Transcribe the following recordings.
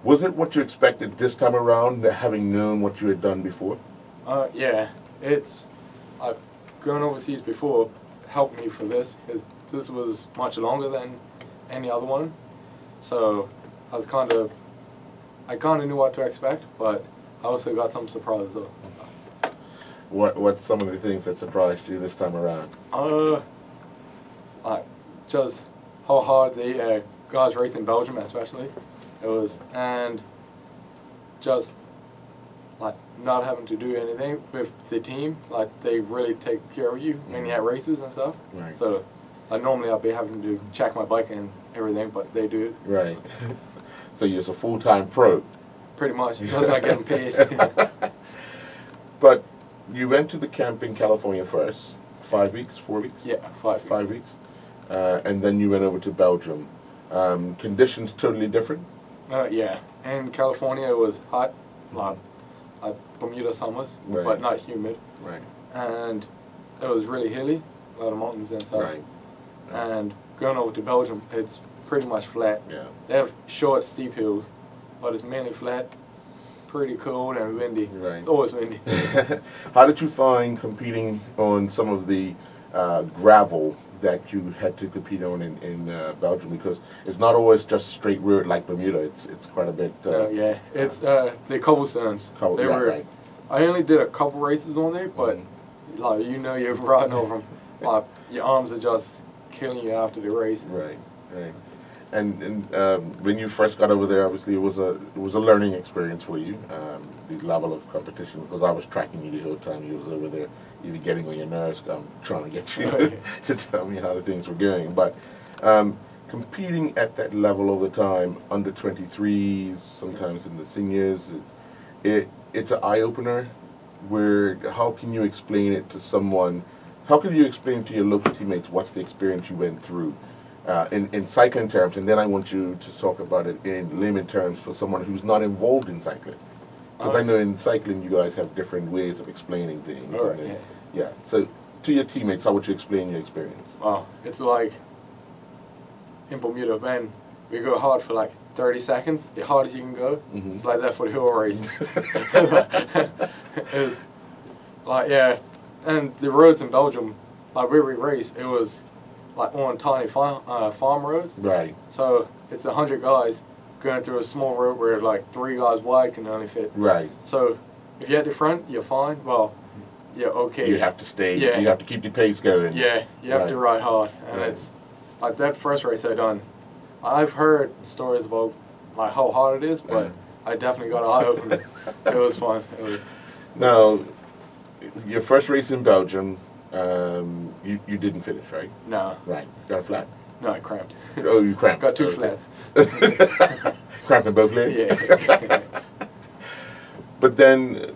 Was it what you expected this time around, having known what you had done before? Yeah, I've gone overseas before, helped me for this, because this was much longer than any other one. So I kind of knew what to expect, but I also got some surprises though. What's some of the things that surprised you this time around? Like just how hard the guys race in Belgium, especially. It was, and just like not having to do anything with the team. Like they really take care of you when you have races and stuff. Right. So like normally I'd be having to check my bike and everything, but they do it. Right. So you're a full-time pro. Pretty much. Just not getting paid. But you went to the camp in California first. 5 weeks, 4 weeks? Yeah, 5 weeks. And then you went over to Belgium. Conditions totally different? Yeah. In California it was hot, like Bermuda summers, right. but not humid. Right. And it was really hilly, a lot of mountains and stuff. Right. And going over to Belgium, it's pretty much flat. Yeah. They have short, steep hills, but it's mainly flat, pretty cold and windy. Right. It's always windy. How did you find competing on some of the gravel that you had to compete on in Belgium? Because it's not always just straight road like Bermuda. It's quite a bit. Yeah, it's the cobblestones. They were. Right. I only did a couple races on there, but like you're riding over them, like your arms are just killing you after the race. Right, right. And when you first got over there, obviously it was a learning experience for you. The level of competition, because I was tracking you the whole time you was over there, even getting on your nerves. I'm trying to get you to tell me how the things were going. But competing at that level all the time, under 23s, sometimes in the seniors, it's an eye opener. Where how can you explain it to someone? How can you explain to your local teammates what's the experience you went through? In cycling terms, and then I want you to talk about it in layman terms for someone who's not involved in cycling. Because I know in cycling you guys have different ways of explaining things. Right, and then, yeah. So to your teammates, how would you explain your experience? Wow, it's like in Bermuda, when we go hard for like 30 seconds, the hardest you can go. It's like that for the whole race. It was like, yeah, and the roads in Belgium, like where we race, it was like on tiny farm roads. Right. So it's 100 guys going through a small road where like 3 guys wide can only fit. Right. So if you're at the front, you're fine. Well, you're okay. You have to stay. Yeah. You have to keep the pace going. Yeah, you have to ride hard. And it's like that first race I done. I've heard stories about like how hard it is, but I definitely got an eye opener. It was fun. Now, your first race in Belgium, you didn't finish, right? No. Right. Got a flat? No, I cramped. Oh, you cramped. Got 2 flats. Cramping both legs? Yeah. But then,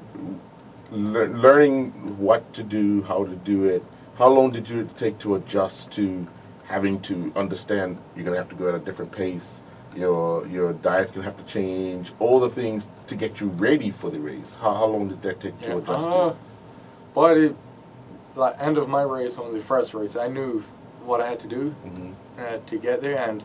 learning what to do, how to do it, how long did you take to adjust to having to understand you're going to have to go at a different pace, your diet's going to have to change, all the things to get you ready for the race? How long did that take to adjust to? By the end of my race, on the first race, I knew what I had to do to get there, and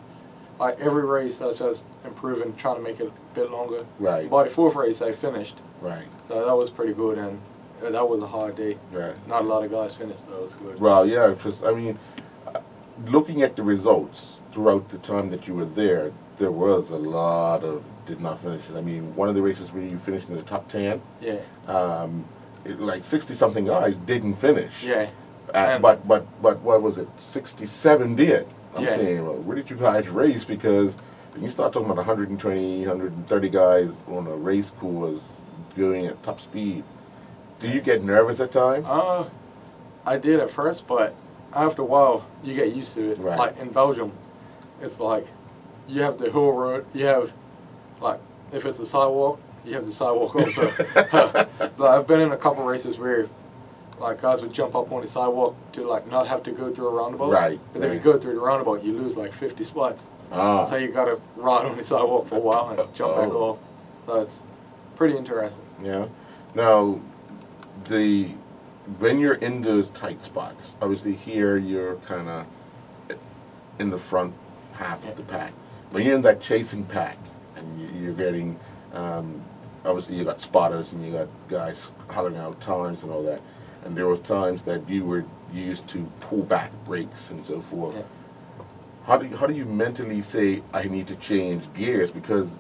every race I was just improving, trying to make it a bit longer. Right. By the 4th race, I finished. Right. So that was pretty good, and that was a hard day. Right. Not a lot of guys finished, so it was good. Well, yeah, because, I mean, looking at the results throughout the time that you were there was a lot of did not finishes. I mean, one of the races where you finished in the top 10. Yeah. Like 60-something guys didn't finish. Yeah. But what was it? 67 did. I'm Yeah. saying, well, where did you guys race? Because when you start talking about 120, 130 guys on a race course going at top speed, do you get nervous at times? I did at first, but after a while, you get used to it. Right. Like in Belgium, it's like you have the whole road. You have, like, if it's a sidewalk, you have the sidewalk also. But I've been in a couple races where, like, guys would jump up on the sidewalk to, like, not have to go through a roundabout. Right. But if you go through the roundabout, you lose, like, 50 spots. So you got to ride on the sidewalk for a while and jump back off. So it's pretty interesting. Yeah. Now, when you're in those tight spots, obviously here you're kind of in the front half of the pack. When you're in that chasing pack and you're getting, obviously you got spotters and you got guys hollering out times and all that, and there were times that you were used to pull back brakes and so forth. Yeah. How do you mentally say I need to change gears, because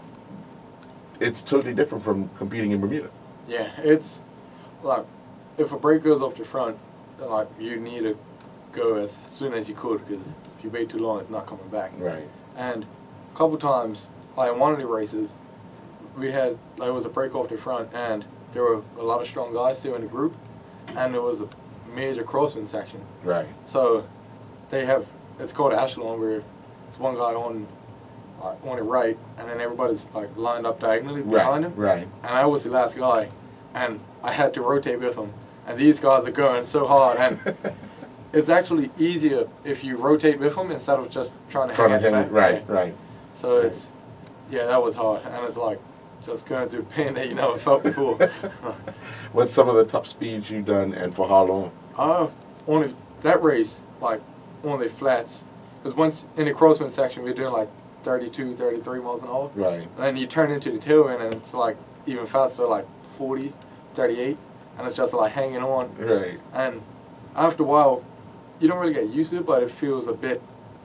it's totally different from competing in Bermuda? Yeah, it's like if a brake goes off the front, like you need to go as soon as you could, because if you wait too long, it's not coming back. Right. And a couple times, like in one of the races, we had there was a brake off the front, and there were a lot of strong guys still in the group, and there was a major crosswind section. Right. So they have, it's called echelon, where it's one guy on the right, and then everybody's like lined up diagonally behind him. Right. And I was the last guy, and I had to rotate with them. And these guys are going so hard, and it's actually easier if you rotate with them instead of just trying to hang back. Right. Right. So it's, yeah, that was hard, and it's like just going through pain that you never felt before. What's some of the top speeds you've done, and for how long? Only that race, like on the flats, because once in the crosswind section we're doing like 32, 33 miles an hour. Right. And then you turn into the tailwind and it's like even faster, like 40, 38, and it's just like hanging on. Right. And after a while, you don't really get used to it, but it feels a bit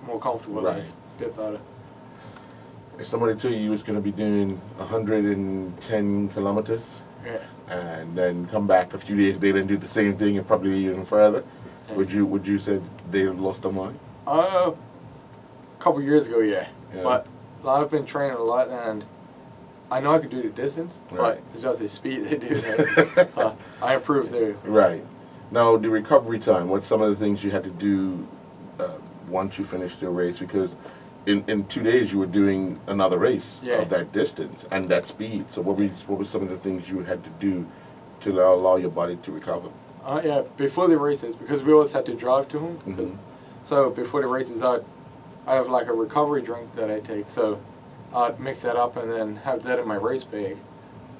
more comfortable. Right. A bit better. If somebody told you was going to be doing 110 kilometers, Yeah. and then come back a few days later and do the same thing and probably even further, Yeah. would you say they lost their mind? A couple years ago, yeah. Yeah. But I've been training a lot, and I know I could do the distance, Right. but it's just the speed they do that. I improved there. Right. Now, the recovery time, what's some of the things you had to do once you finished the race? Because in 2 days you were doing another race Yeah. of that distance and that speed. So what were some of the things you had to do to allow your body to recover? Yeah, before the races, because we always had to drive to them. Mhm. So before the races, I have like a recovery drink that I take. So I'd mix that up and then have that in my race bag.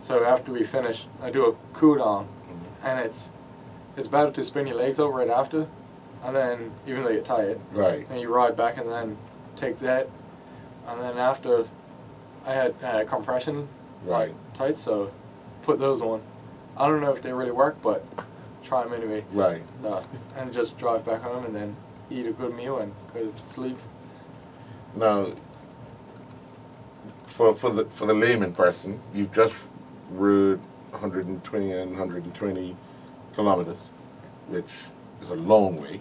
So after we finish, I do a cool down, and it's better to spin your legs out right after, and then even though you're tired, Right. and you ride back and then take that, and then after I had compression Right. tights, so put those on. I don't know if they really work, but try them anyway. Right. And just drive back home and then eat a good meal and go to sleep. Now, for the layman person, you've just rode 120 and 120 kilometers, which is a long way.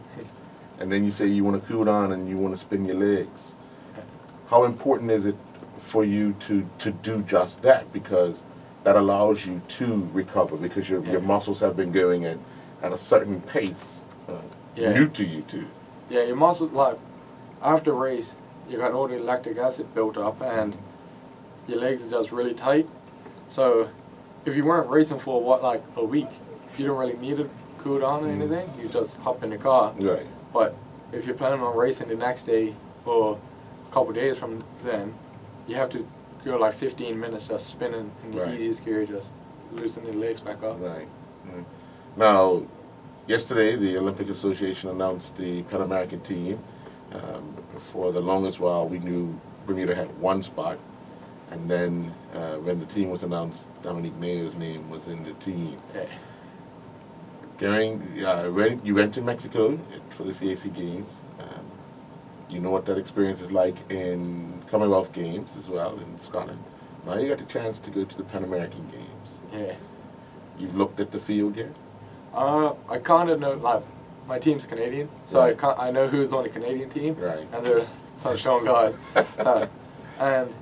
And then you say you want to cool down and you want to spin your legs. How important is it for you to do just that? Because that allows you to recover, because your muscles have been going at a certain pace, new to you too. Yeah, your muscles, like, after race, you got all the lactic acid built up and your legs are just really tight. So if you weren't racing for like a week, you don't really need to cool down or anything. You just hop in the car. Right. But if you're planning on racing the next day or a couple days from then, you have to go like 15 minutes just spinning in the Right. easiest gear, just loosening the legs back up. Right. Right. Now, yesterday the Olympic Association announced the Pan American team. For the longest while, we knew Bermuda had one spot, and then when the team was announced, Dominique Mayho's name was in the team. Yeah. When you went to Mexico for the CAC Games, you know what that experience is like in Commonwealth Games as well in Scotland. Now you got the chance to go to the Pan American Games. Yeah. You've looked at the field yet? I kind of know, like, my team's Canadian, so Right. I know who's on the Canadian team. Right. And they're some strong guys. And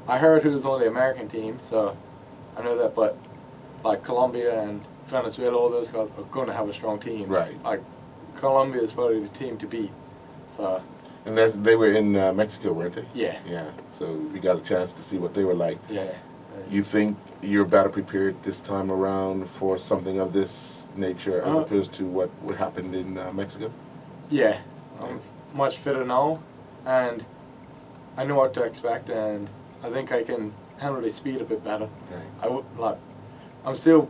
I heard who's on the American team, so I know that, but like Colombia and Venezuela, all those guys are going to have a strong team. Right. Like, Colombia is probably the team to beat. So. And they were in Mexico, weren't they? Yeah. Yeah. So we got a chance to see what they were like. Yeah. You think you're better prepared this time around for something of this nature as opposed to what happened in Mexico? Yeah. I'm much fitter now, and I know what to expect, and I think I can handle the speed a bit better. Right. I'm still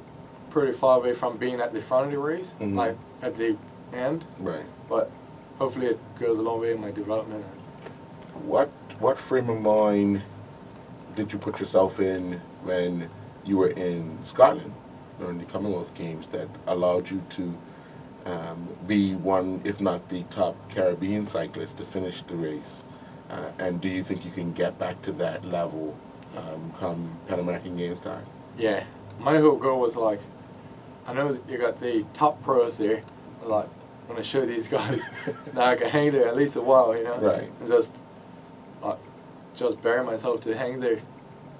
pretty far away from being at the front of the race, Mhm. like at the end, Right. but hopefully it goes a long way in my development. What frame of mind did you put yourself in when you were in Scotland during the Commonwealth Games that allowed you to be one, if not the top Caribbean cyclist to finish the race? And do you think you can get back to that level come Pan American Games time? Yeah, my whole goal was like, I know you got the top pros there, like, I want to show these guys that I can hang there at least a while, you know? Right. And just bury myself to hang there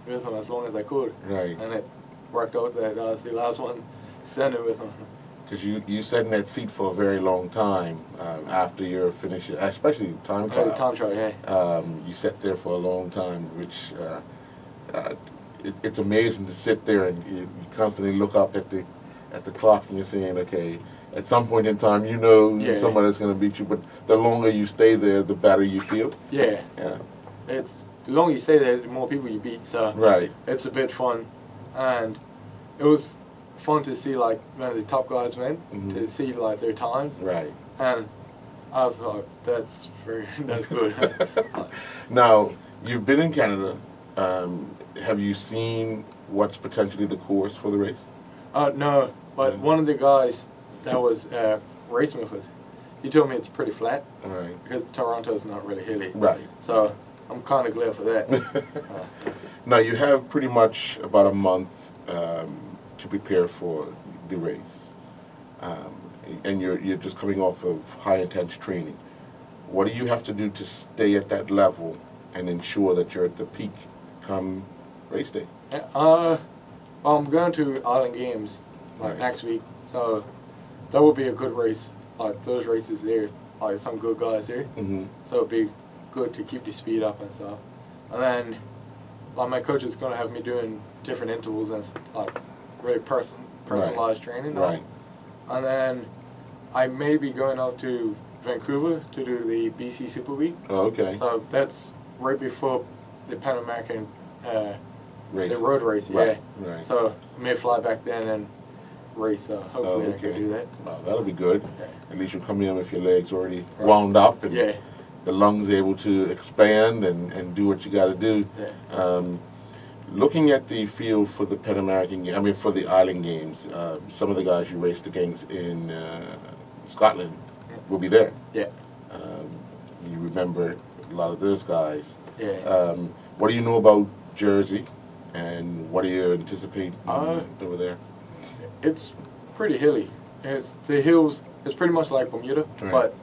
with them as long as I could. Right. And it worked out that I was the last one standing with them. Because you sat in that seat for a very long time after your finish, especially time trial. Time trial, yeah. You sat there for a long time, which it's amazing to sit there and you constantly look up at the clock and you're saying, okay, at some point in time, you know somebody's going to beat you, but the longer you stay there, the better you feel. Yeah. Yeah. The longer you stay there, the more people you beat. So right. It's a bit fun, and it was fun to see like when the top guys went to see like their times. Right. And I was like, that's good. Now, you've been in Canada. Have you seen what's potentially the course for the race? No, but one of the guys that was racing with us, he told me it's pretty flat. Right. Because Toronto's not really hilly. Right. So I'm kind of glad for that. Now, you have pretty much about a month to prepare for the race. And you're just coming off of high intense training. What do you have to do to stay at that level and ensure that you're at the peak come race day? Well, I'm going to Island Games next week, so that will be a good race. Like those races there, like some good guys there. So it'll be good to keep the speed up and stuff. And then, like my coach is going to have me doing different intervals and like really personalized training. Right. And then I may be going out to Vancouver to do the BC Super Week. Oh, okay. So that's right before the Pan American race. The road race. Right. Yeah. Right. So I may fly back then and race. Hopefully I can do that. Well, that'll be good. Yeah. At least you'll come in with your legs already wound up and the lungs able to expand and do what you got to do. Yeah. Looking at the field for the Pan American, for the Island Games, some of the guys you raced against in Scotland will be there. Yeah. You remember a lot of those guys. Yeah. What do you know about Jersey, and what do you anticipate over there? It's pretty hilly. The hills. It's pretty much like Bermuda, but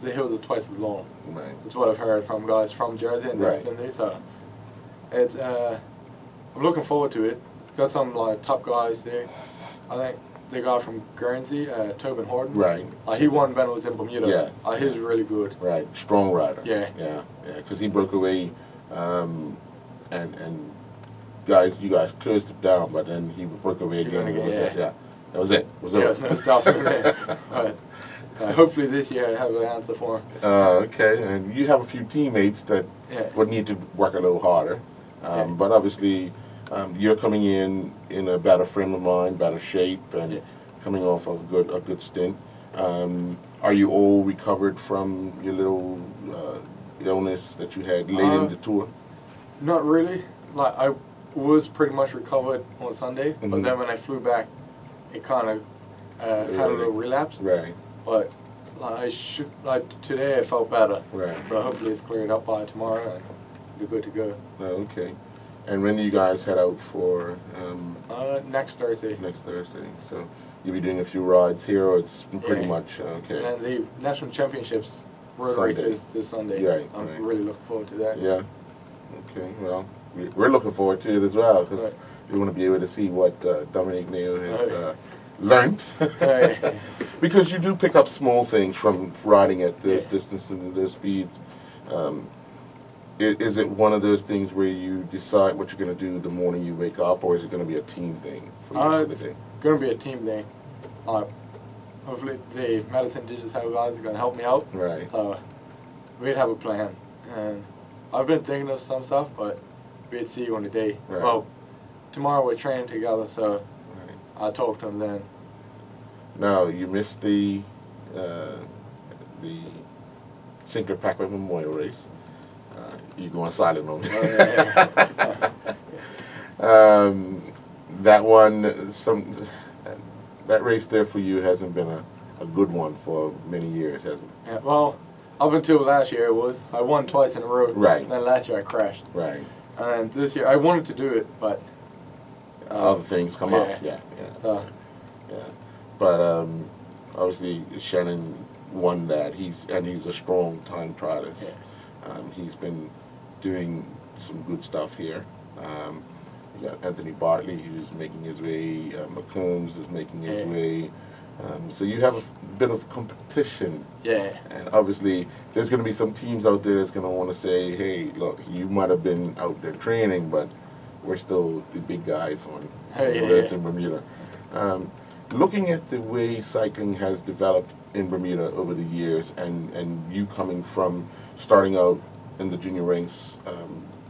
the hills are twice as long. Right. That's what I've heard from guys from Jersey and they've been there. So it's. I'm looking forward to it. Got some like top guys there. I think the guy from Guernsey, Tobin Horton. Right. He won when it was in Bermuda. Yeah. He was really good. Right. Strong rider. Yeah. Yeah. Yeah. Because he broke away, and you guys closed it down, but then he broke away again. And that was it. It was over. There's no stopping there. But hopefully this year I have an answer for him. Okay. And you have a few teammates that would need to work a little harder. But obviously, you're coming in a better frame of mind, better shape, and coming off of a good stint. Are you all recovered from your little illness that you had late in the tour? Not really. Like I was pretty much recovered on Sunday, but then when I flew back, it kind of had a little relapse. Right. But today I felt better. Right. But hopefully it's cleared up by tomorrow and be good to go. Okay. And when do you guys head out for? Next Thursday. Next Thursday. So you'll be doing a few rides here, or it's pretty much okay. And the national championships road races this Sunday. Right. I'm really looking forward to that. Yeah. Okay. Well, we're looking forward to it as well because we want to be able to see what Dominique Mayho has learned. Because you do pick up small things from riding at those distances and those speeds. Is it one of those things where you decide what you're going to do the morning you wake up, or is it going to be a team thing for you for the day? It's going to be a team thing. Hopefully the Medicine Digital guys are going to help me out. Right. We'd have a plan. And I've been thinking of some stuff, but we'd see you on the day. Right. Well, tomorrow we're training together, so I'll talk to them then. Now, you missed the Sinclair Packard Memorial Race. You're going silent on me. That one, that race there for you hasn't been a good one for many years, has it? Yeah, well, up until last year it was. I won twice in a row. Right. And then last year I crashed. Right. And this year I wanted to do it, but other things come up. Yeah. But obviously Shannon won that. He's a strong time trialist. Yeah. He's been doing some good stuff here. You got Anthony Bartley, who's making his way. McCombs is making his way. So you have a bit of competition. Yeah. And obviously, there's going to be some teams out there that's going to want to say, hey, look, you might have been out there training, but we're still the big guys on whether it's in Bermuda. Looking at the way cycling has developed in Bermuda over the years, and you coming from starting out in the junior ranks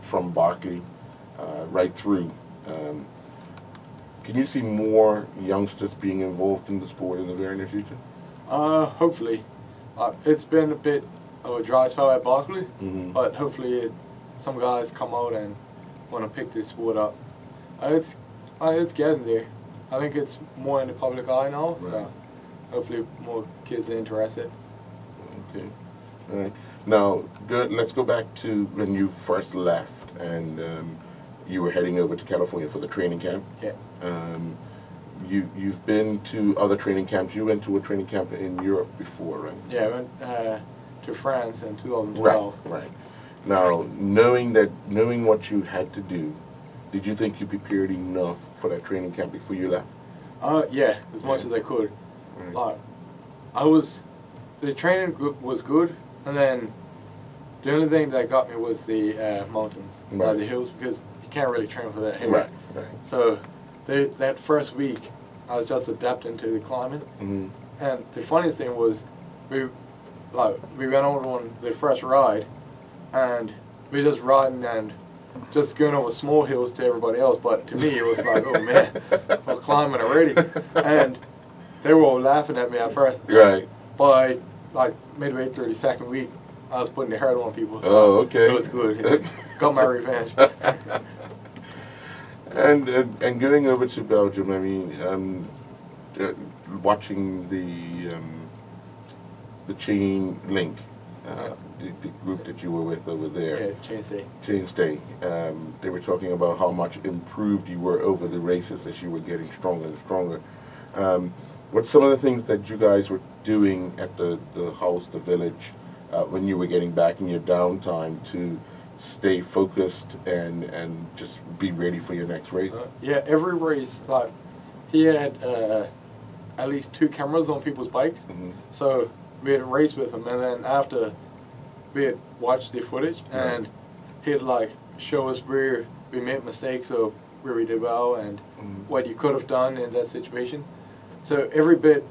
from Barkley right through, can you see more youngsters being involved in the sport in the very near future? Hopefully. It's been a bit of a dry spell at Barkley, but hopefully some guys come out and want to pick this sport up. It's getting there. I think it's more in the public eye now, so hopefully more kids are interested. Okay. All right. Now, good. Let's go back to when you first left and you were heading over to California for the training camp. Yeah. You've been to other training camps. You went to a training camp in Europe before, right? Yeah, I went to France in 2012. Right. Now, knowing what you had to do, did you think you prepared enough for that training camp before you left? Yeah, as much as I could. Right. The training was good, and then the only thing that got me was the mountains, the hills, because you can't really train for that here. Right. So that first week, I was just adapting to the climate. And the funniest thing was, we went on the first ride, and we were just riding and just going over small hills to everybody else. But to me, it was like, oh man, we're climbing already. And they were all laughing at me at first. Right. By like midway through the second week, I was putting the hurt on people. So oh, okay. It was good. Got my revenge. And going over to Belgium, I mean, watching the chain link, the group that you were with over there. Yeah, Chain Stay. Chain Stay. They were talking about how much improved you were over the races as you were getting stronger and stronger. What's some of the things that you guys were doing at the house, the village, when you were getting back in your downtime to stay focused and just be ready for your next race? Yeah, every race, like, he had at least 2 cameras on people's bikes. So we had a race with him, and then after we had watched the footage, and he'd like show us where we made mistakes or where we did well and what you could have done in that situation. So every bit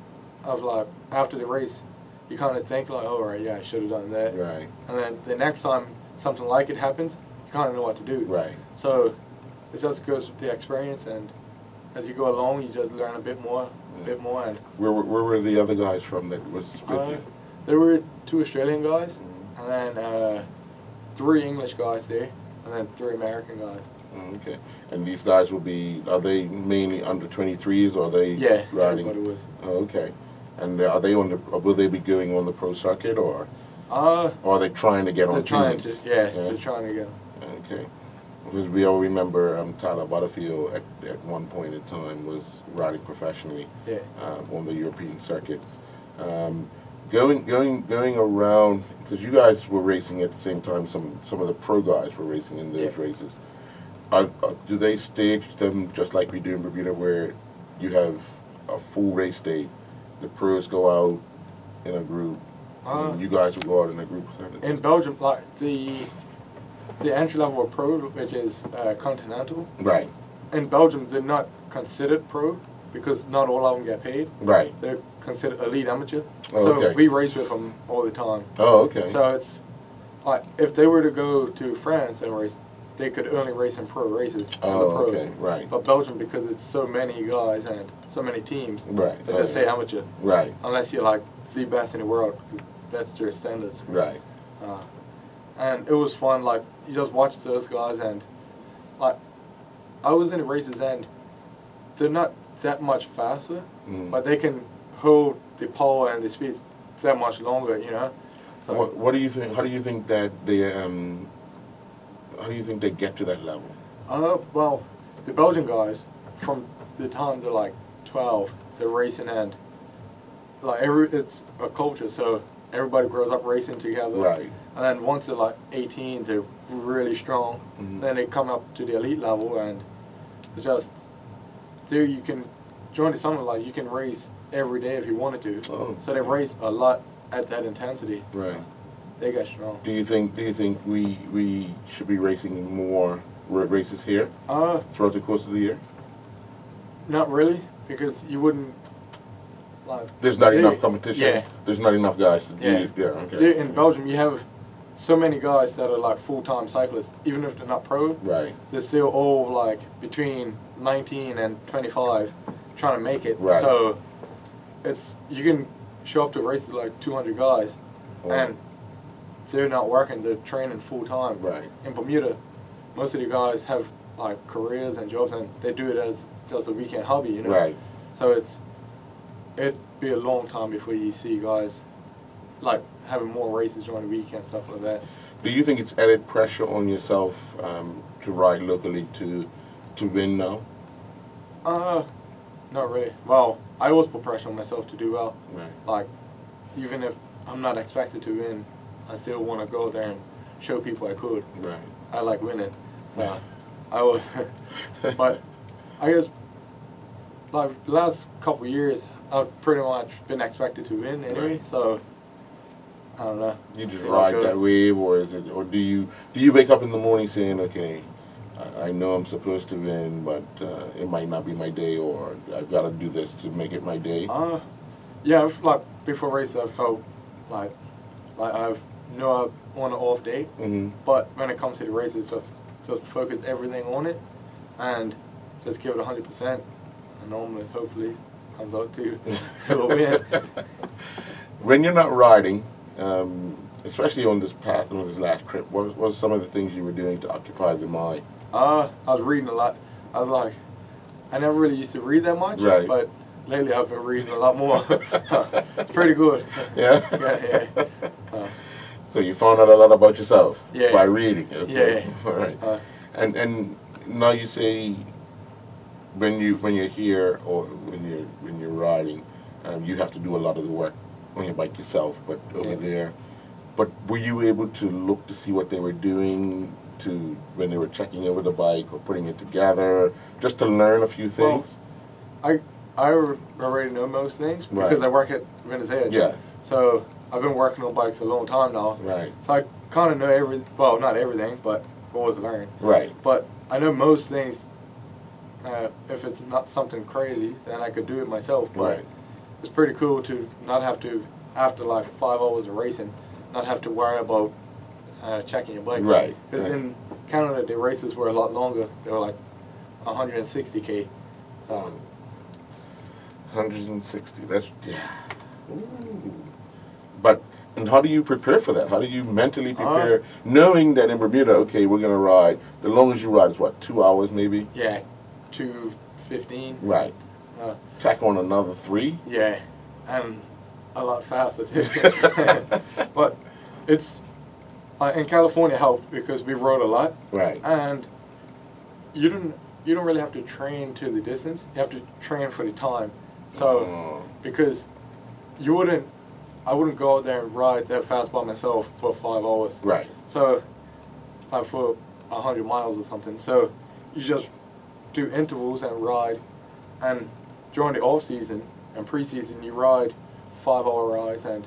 of like after the race, you kind of think like, oh right, yeah, I should have done that. Right. And then the next time something like it happens, you kind of know what to do. Right. So it just goes with the experience, and as you go along, you just learn a bit more, And where were the other guys from that was with you? There were 2 Australian guys, and then 3 English guys there, and then 3 American guys. Okay. And these guys are they mainly under 23s, or are they riding? Everybody was. Oh, okay. And are they will they be going on the pro circuit, or are they trying to get on teams? They're trying to get on. Okay. Because we all remember Tyler Butterfield at one point in time was riding professionally on the European circuit. Going around, because you guys were racing at the same time, some of the pro guys were racing in those races. Do they stage them just like we do in Bermuda, where you have a full race day, the pros go out in a group, and you guys will go out in a group? In Belgium, like the entry level of pro, which is continental. Right. In Belgium, they're not considered pro because not all of them get paid. Right. They're considered elite amateur. Oh, so okay. we race with them all the time. Oh, okay. So it's like if they were to go to France and race, they could only race in pro races. Oh, okay. Right. But Belgium, because it's so many guys and so many teams, right. they just say amateur. Right. Unless you're like the best in the world, because that's their standards. Right. And it was fun. Like you just watch those guys, and like I was in the races and they're not that much faster, Mm. but they can hold the power and the speed that much longer, you know. So What do you think? How do you think that they how do you think they get to that level? well, the Belgian guys, from the time they're like 12, they're racing and like it's a culture, so everybody grows up racing together. Right. And then once they're like 18, they're really strong. Mhm. Then they come up to the elite level, and it's just there you can join the summer, like you can race every day if you wanted to. Oh. So they race a lot at that intensity. Right. They get strong. Do you think we should be racing more races here throughout the course of the year? Not really, because you wouldn't. Like, There's not enough competition. Yeah. There's not enough guys to do Yeah. it. Yeah. Okay. There in Belgium, you have so many guys that are like full-time cyclists, even if they're not pro. Right. They're still all like between 19 and 25, trying to make it. Right. So it's you can show up to races like 200 guys, and they're not working. They're training full time. Right. In Bermuda, most of the guys have like careers and jobs, and they do it as just a weekend hobby. You know. Right. So it'd be a long time before you see guys like having more races during the week and stuff like that. Do you think it's added pressure on yourself to ride locally to win now? Not really. Well, I always put pressure on myself to do well. Right. Like, even if I'm not expected to win, I still want to go there and show people I could. Right. I like winning. I was, but I guess like the last couple of years, I've pretty much been expected to win anyway. Right. So I don't know. You just See how it ride that goes. wave, or is it, or do you wake up in the morning saying, okay, I know I'm supposed to win, but it might not be my day, or I've got to do this to make it my day? Yeah, like before races, I felt like I've I want an off day, Mm-hmm. but when it comes to the races, just focus everything on it and just give it 100%. And normally, hopefully, comes out to a win. When you're not riding, especially on this last trip, what was some of the things you were doing to occupy the mind? I was reading a lot. I was like, I never really used to read that much, Right. but lately I've been reading a lot more. It's pretty good. Yeah. Yeah. So you found out a lot about yourself Yeah. by reading. Okay. Yeah. All right. And now you say when you're here or when you're riding, you have to do a lot of the work on your bike yourself. But over there, but were you able to look to see what they were doing when they were checking over the bike or putting it together, just to learn a few things? Well, I already know most things because Right. I work at Venezuela. Yeah. So I've been working on bikes a long time now. Right. So I kind of know not everything, but always learn. Right. But I know most things. If it's not something crazy, then I could do it myself. But Right. it's pretty cool to not have to, after like 5 hours of racing, not have to worry about checking your bike. Right. Because in Canada, the races were a lot longer. They were like 160K. So 160. That's yeah. Ooh. But and how do you prepare for that? How do you mentally prepare, knowing that in Bermuda, okay, we're gonna ride. The longest you ride is what, 2 hours maybe? yeah, 2:15. Right. Tack on another 3. Yeah, and a lot faster too. But it's in California helped because we rode a lot. Right. And you don't really have to train to the distance. You have to train for the time. So because I wouldn't go out there and ride that fast by myself for 5 hours. Right. So like for 100 miles or something. So you just do intervals and ride, and during the off season and pre-season you ride 5-hour rides, and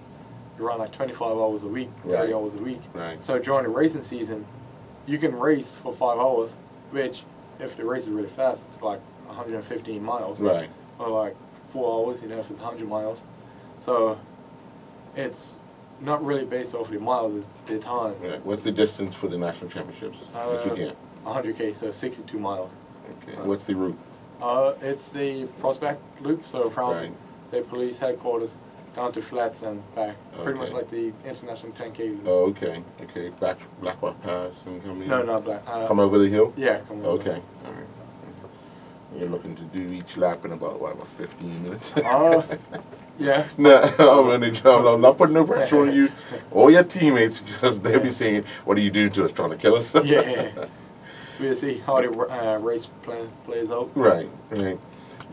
you run like 25 hours a week, 30 Right. hours a week. Right. So during the racing season, you can race for 5 hours, which if the race is really fast, it's like 115 miles. Right. Or like 4 hours, you know, if it's 100 miles. So it's not really based off the miles, it's the time. Right. What's the distance for the national championships this weekend? 100K, so 62 miles. Okay. What's the route? It's the Prospect Loop, so from Right. the police headquarters down to Flats and back. Pretty much Okay. like the international 10K loop. Oh, okay. Okay. Black Rock Pass and come in. No, not black. Come over the hill. Yeah, come over. Okay. All right. You're looking to do each lap in about, what, about 15 minutes? Yeah. No, I'm not putting no pressure on you or your teammates because they'll be saying, what are you doing to us, trying to kill us? Yeah. We'll see how the race plays out. Right, right.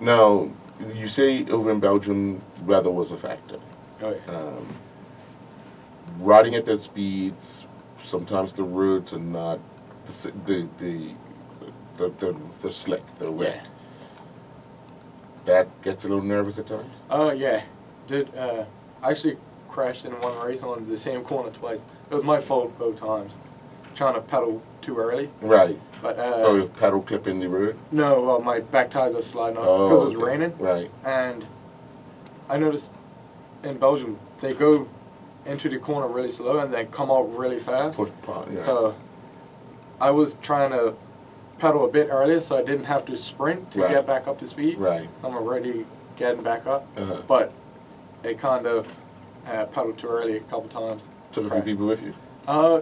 Now, you say over in Belgium, weather was a factor. Oh, yeah. Riding at that speeds, sometimes the roads are not the slick, the wet. Yeah. That gets a little nervous at times. Oh yeah, I actually crashed in one race on the same corner twice. It was my fault both times, trying to pedal too early. Right. But you pedal clipping the road. No, well, my back tire was sliding off Oh, because it was okay. raining. Right. And I noticed in Belgium they go into the corner really slow and then come out really fast. Push part. Yeah. So I was trying to pedal a bit earlier so I didn't have to sprint to Right. get back up to speed. Right. So I'm already getting back up. Uh-huh. But it kind of pedaled too early a couple times. Took a few people with you.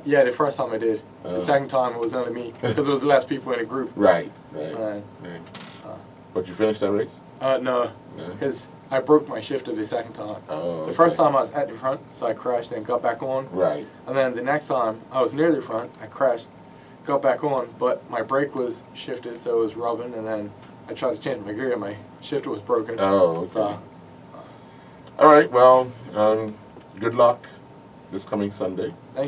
Yeah, the first time I did. The second time it was only me because there was less people in the group. Right. Right. Right. But you finished that race? No, because I broke my shifter the second time. Oh. The first time I was at the front, so I crashed and got back on. Right. And then the next time I was near the front, I crashed, got back on, but my brake was shifted, so it was rubbing, and then I tried to change my gear, and my shifter was broken. Oh, okay. So, all right. Well, good luck this coming Sunday. thank